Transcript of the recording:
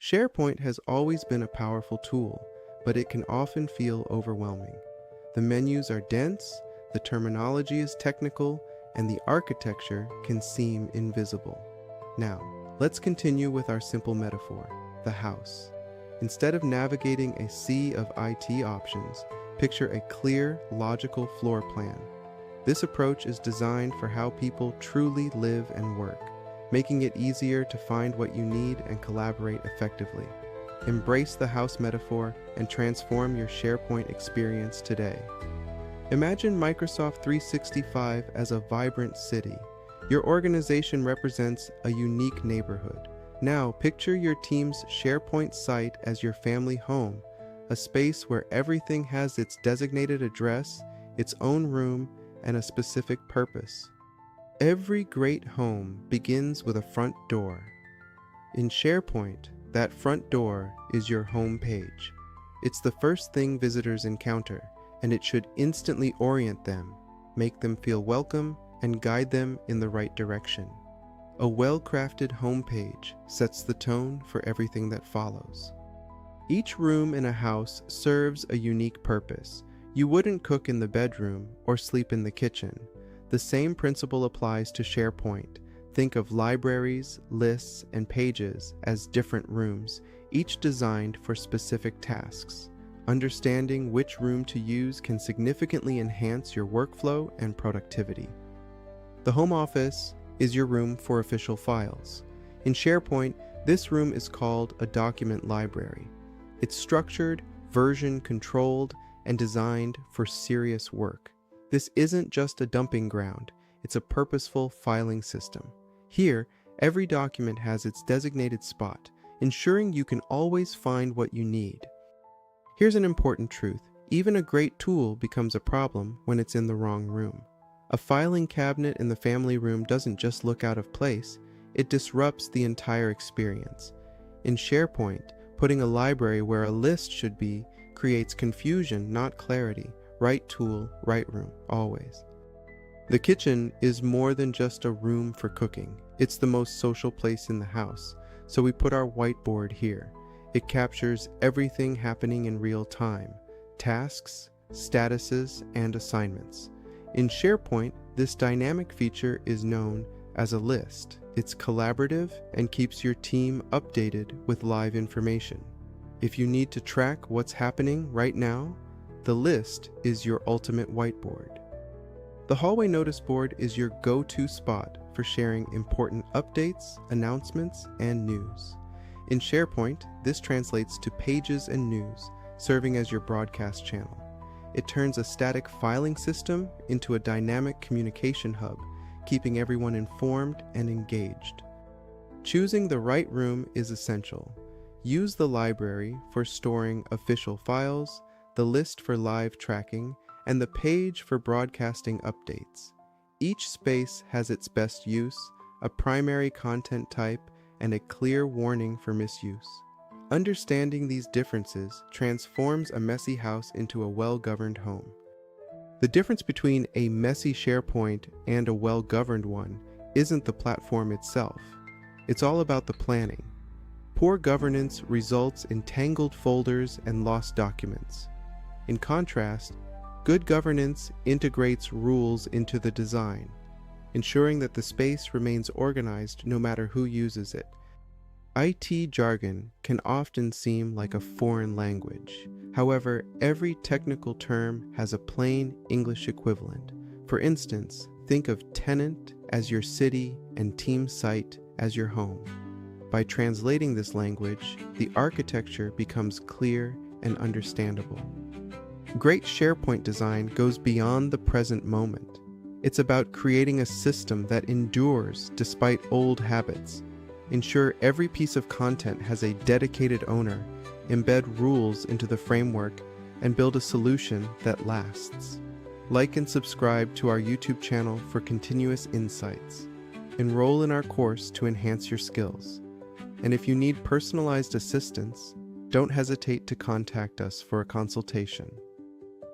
SharePoint has always been a powerful tool, but it can often feel overwhelming. The menus are dense, the terminology is technical, and the architecture can seem invisible. Now, let's continue with our simple metaphor, the house. Instead of navigating a sea of IT options, picture a clear, logical floor plan. This approach is designed for how people truly live and work, making it easier to find what you need and collaborate effectively. Embrace the house metaphor and transform your SharePoint experience today. Imagine Microsoft 365 as a vibrant city. Your organization represents a unique neighborhood. Now, picture your team's SharePoint site as your family home, a space where everything has its designated address, its own room, and a specific purpose. Every great home begins with a front door. In SharePoint, that front door is your home page. It's the first thing visitors encounter, and it should instantly orient them, make them feel welcome, and guide them in the right direction. A well-crafted homepage sets the tone for everything that follows. Each room in a house serves a unique purpose. You wouldn't cook in the bedroom or sleep in the kitchen. The same principle applies to SharePoint. Think of libraries, lists, and pages as different rooms, each designed for specific tasks. Understanding which room to use can significantly enhance your workflow and productivity. The home office is your room for official files. In SharePoint, this room is called a document library. It's structured, version-controlled, and designed for serious work. This isn't just a dumping ground, it's a purposeful filing system. Here, every document has its designated spot, ensuring you can always find what you need. Here's an important truth. Even a great tool becomes a problem when it's in the wrong room. A filing cabinet in the family room doesn't just look out of place, it disrupts the entire experience. In SharePoint, putting a library where a list should be creates confusion, not clarity. Right tool, right room, always. The kitchen is more than just a room for cooking. It's the most social place in the house, so we put our whiteboard here. It captures everything happening in real time, tasks, statuses, and assignments. In SharePoint, this dynamic feature is known as a list. It's collaborative and keeps your team updated with live information. If you need to track what's happening right now, the list is your ultimate whiteboard. The hallway notice board is your go-to spot for sharing important updates, announcements, and news. In SharePoint, this translates to pages and news, serving as your broadcast channel. It turns a static filing system into a dynamic communication hub, keeping everyone informed and engaged. Choosing the right room is essential. Use the library for storing official files, the list for live tracking, and the page for broadcasting updates. Each space has its best use, a primary content type, and a clear warning for misuse. Understanding these differences transforms a messy house into a well-governed home. The difference between a messy SharePoint and a well-governed one isn't the platform itself. It's all about the planning. Poor governance results in tangled folders and lost documents. In contrast, good governance integrates rules into the design, ensuring that the space remains organized no matter who uses it. IT jargon can often seem like a foreign language. However, every technical term has a plain English equivalent. For instance, think of tenant as your city and team site as your home. By translating this language, the architecture becomes clear and understandable. Great SharePoint design goes beyond the present moment. It's about creating a system that endures despite old habits. Ensure every piece of content has a dedicated owner, embed rules into the framework, and build a solution that lasts. Like and subscribe to our YouTube channel for continuous insights. Enroll in our course to enhance your skills. And if you need personalized assistance, don't hesitate to contact us for a consultation.